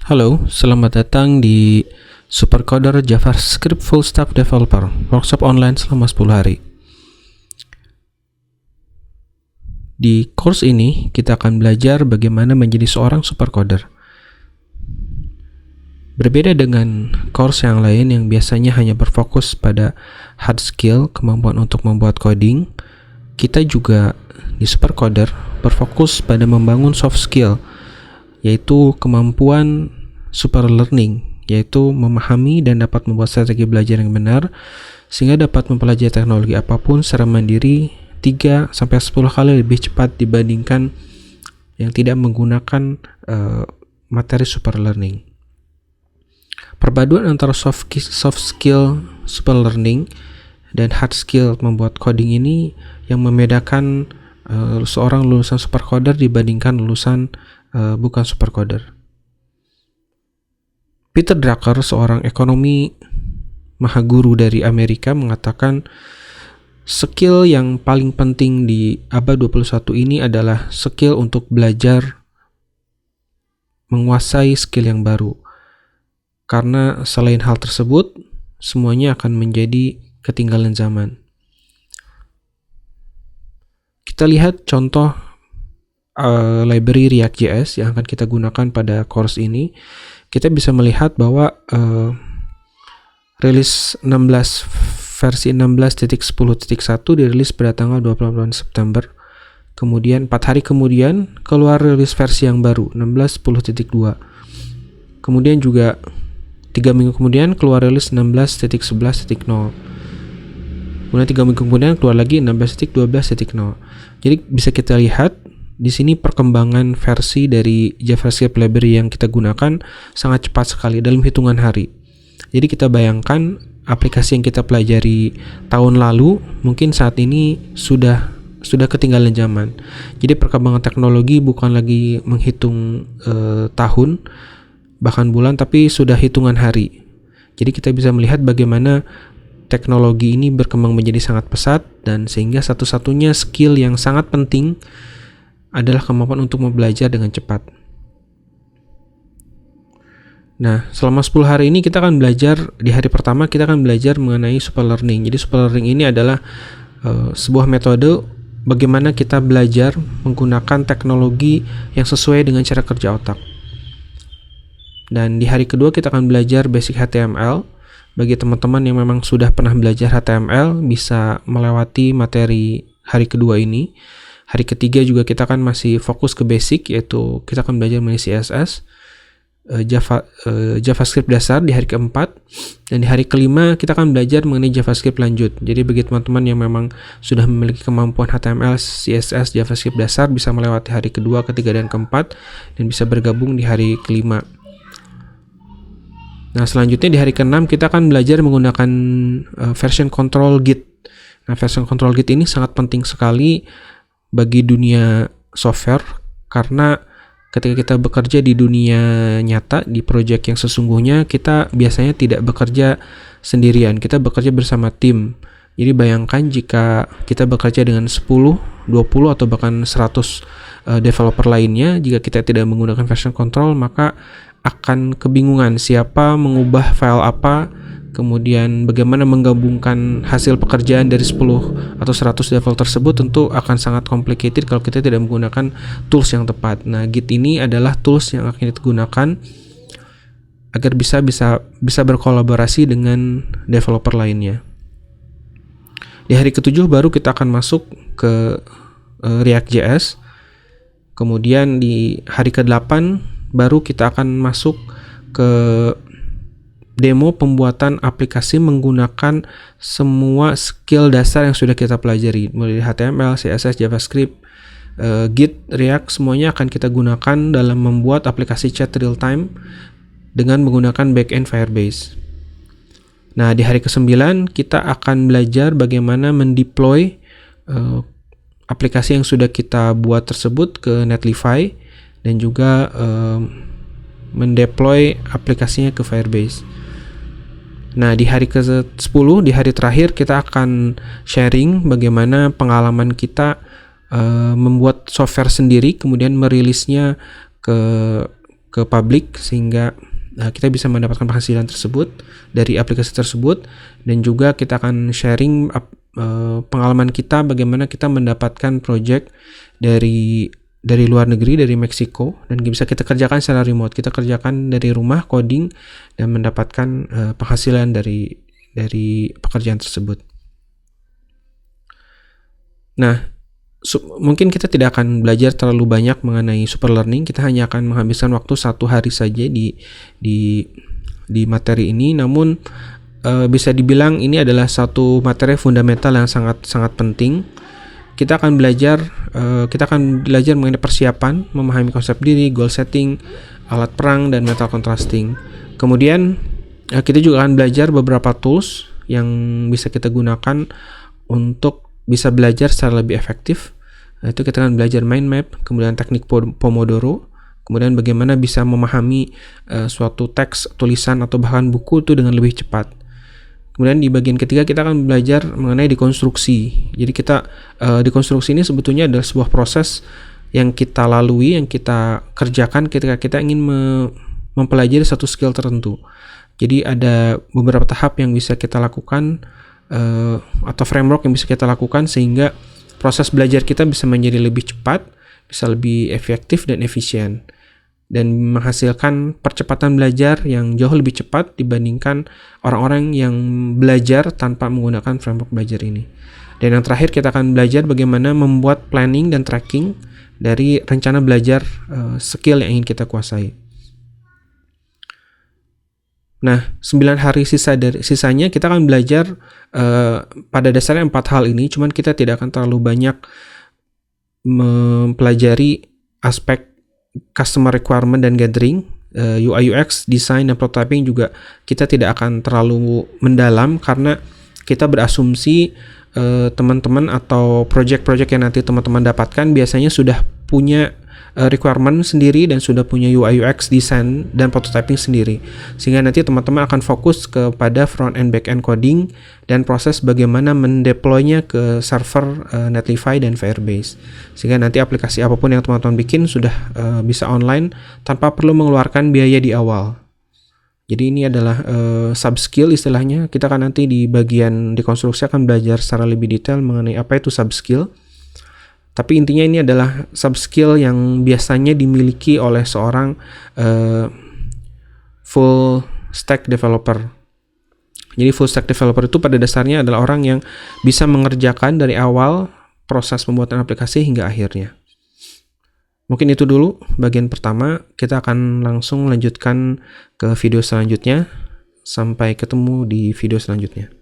Halo, selamat datang di Supercoder JavaScript Full Stack Developer Workshop online selama 10 hari. Di course ini, kita akan belajar bagaimana menjadi seorang supercoder. Berbeda dengan course yang lain yang biasanya hanya berfokus pada hard skill, kemampuan untuk membuat coding, kita juga di Supercoder berfokus pada membangun soft skill, yaitu kemampuan super learning, yaitu memahami dan dapat membuat strategi belajar yang benar sehingga dapat mempelajari teknologi apapun secara mandiri 3-10 kali lebih cepat dibandingkan yang tidak menggunakan materi super learning. Perpaduan antara soft skill super learning dan hard skill membuat coding ini yang membedakan seorang lulusan supercoder dibandingkan lulusan bukan supercoder. Peter Drucker, seorang ekonomi mahaguru dari Amerika, mengatakan skill yang paling penting di abad 21 ini adalah skill untuk belajar menguasai skill yang baru. Karena selain hal tersebut, semuanya akan menjadi ketinggalan zaman. Kita lihat contoh library React.js yang akan kita gunakan pada course ini. Kita bisa melihat bahwa rilis versi 16.10.1 dirilis pada tanggal 28 September. Kemudian 4 hari kemudian keluar rilis versi yang baru 16.10.2. Kemudian juga 3 minggu kemudian keluar rilis 16.11.0. Kemudian 3 minggu kemudian keluar lagi 16.12.0. Jadi bisa kita lihat di sini perkembangan versi dari JavaScript library yang kita gunakan sangat cepat sekali dalam hitungan hari. Jadi kita bayangkan aplikasi yang kita pelajari tahun lalu mungkin saat ini sudah ketinggalan zaman. Jadi perkembangan teknologi bukan lagi menghitung tahun bahkan bulan, tapi sudah hitungan hari. Jadi kita bisa melihat bagaimana teknologi ini berkembang menjadi sangat pesat, dan sehingga satu-satunya skill yang sangat penting adalah kemampuan untuk belajar dengan cepat. Nah, selama 10 hari ini kita akan belajar, di hari pertama kita akan belajar mengenai super learning. Jadi super learning ini adalah sebuah metode bagaimana kita belajar menggunakan teknologi yang sesuai dengan cara kerja otak. Dan di hari kedua kita akan belajar basic HTML. Bagi teman-teman yang memang sudah pernah belajar HTML bisa melewati materi hari kedua ini. Hari ketiga juga kita akan masih fokus ke basic, yaitu kita akan belajar mengenai CSS, JavaScript dasar di hari keempat, dan di hari kelima kita akan belajar mengenai JavaScript lanjut. Jadi bagi teman-teman yang memang sudah memiliki kemampuan HTML, CSS, JavaScript dasar bisa melewati hari kedua, ketiga, dan keempat, dan bisa bergabung di hari kelima. Nah, selanjutnya di hari ke-6 kita akan belajar menggunakan version control Git. Nah, version control Git ini sangat penting sekali bagi dunia software, karena ketika kita bekerja di dunia nyata, di project yang sesungguhnya, kita biasanya tidak bekerja sendirian, kita bekerja bersama tim. Jadi bayangkan jika kita bekerja dengan 10, 20, atau bahkan 100 developer lainnya, jika kita tidak menggunakan version control, maka akan kebingungan siapa mengubah file apa, kemudian bagaimana menggabungkan hasil pekerjaan dari 10 atau 100 developer tersebut. Tentu akan sangat complicated kalau kita tidak menggunakan tools yang tepat. Nah, Git ini adalah tools yang akan kita gunakan agar bisa berkolaborasi dengan developer lainnya. Di hari ke-7 baru kita akan masuk ke React.js. Kemudian di hari ke-8 baru kita akan masuk ke demo pembuatan aplikasi menggunakan semua skill dasar yang sudah kita pelajari, mulai dari HTML, CSS, JavaScript, Git, React, semuanya akan kita gunakan dalam membuat aplikasi chat real time dengan menggunakan backend Firebase. Nah, di hari ke-9 kita akan belajar bagaimana mendeploy aplikasi yang sudah kita buat tersebut ke Netlify, dan juga mendeploy aplikasinya ke Firebase. Nah, di hari ke-10, di hari terakhir, kita akan sharing bagaimana pengalaman kita membuat software sendiri, kemudian merilisnya ke ke publik sehingga kita bisa mendapatkan penghasilan tersebut dari aplikasi tersebut, dan juga kita akan sharing pengalaman kita bagaimana kita mendapatkan project dari luar negeri, dari Meksiko, dan bisa kita kerjakan secara remote. Kita kerjakan dari rumah, coding, dan mendapatkan penghasilan dari pekerjaan tersebut. Nah, mungkin kita tidak akan belajar terlalu banyak mengenai super learning. Kita hanya akan menghabiskan waktu 1 hari saja di materi ini. Namun bisa dibilang ini adalah satu materi fundamental yang sangat penting. Kita akan belajar mengenai persiapan, memahami konsep diri, goal setting, alat perang, dan mental contrasting. Kemudian kita juga akan belajar beberapa tools yang bisa kita gunakan untuk bisa belajar secara lebih efektif. Itu kita akan belajar mind map, kemudian teknik Pomodoro, kemudian bagaimana bisa memahami suatu teks, tulisan, atau bahkan buku itu dengan lebih cepat. Kemudian di bagian ketiga kita akan belajar mengenai dekonstruksi. Jadi kita dekonstruksi ini sebetulnya adalah sebuah proses yang kita lalui, yang kita kerjakan ketika kita ingin mempelajari satu skill tertentu. Jadi ada beberapa tahap yang bisa kita lakukan atau framework yang bisa kita lakukan sehingga proses belajar kita bisa menjadi lebih cepat, bisa lebih efektif dan efisien, dan menghasilkan percepatan belajar yang jauh lebih cepat dibandingkan orang-orang yang belajar tanpa menggunakan framework belajar ini. Dan yang terakhir kita akan belajar bagaimana membuat planning dan tracking dari rencana belajar skill yang ingin kita kuasai. Nah, 9 hari sisanya kita akan belajar pada dasarnya 4 hal ini, cuman kita tidak akan terlalu banyak mempelajari aspek customer requirement dan gathering, UI UX, design, dan prototyping juga kita tidak akan terlalu mendalam karena kita berasumsi teman-teman atau project-project yang nanti teman-teman dapatkan biasanya sudah punya requirement sendiri dan sudah punya UI UX, design, dan prototyping sendiri, sehingga nanti teman-teman akan fokus kepada front and back end coding dan proses bagaimana mendeploynya ke server Netlify dan Firebase, sehingga nanti aplikasi apapun yang teman-teman bikin sudah bisa online tanpa perlu mengeluarkan biaya di awal. Jadi ini adalah sub skill istilahnya. Kita akan nanti di bagian dekonstruksi akan belajar secara lebih detail mengenai apa itu sub skill. Tapi intinya ini adalah sub skill yang biasanya dimiliki oleh seorang full stack developer. Jadi full stack developer itu pada dasarnya adalah orang yang bisa mengerjakan dari awal proses pembuatan aplikasi hingga akhirnya. Mungkin itu dulu bagian pertama. Kita akan langsung lanjutkan ke video selanjutnya. Sampai ketemu di video selanjutnya.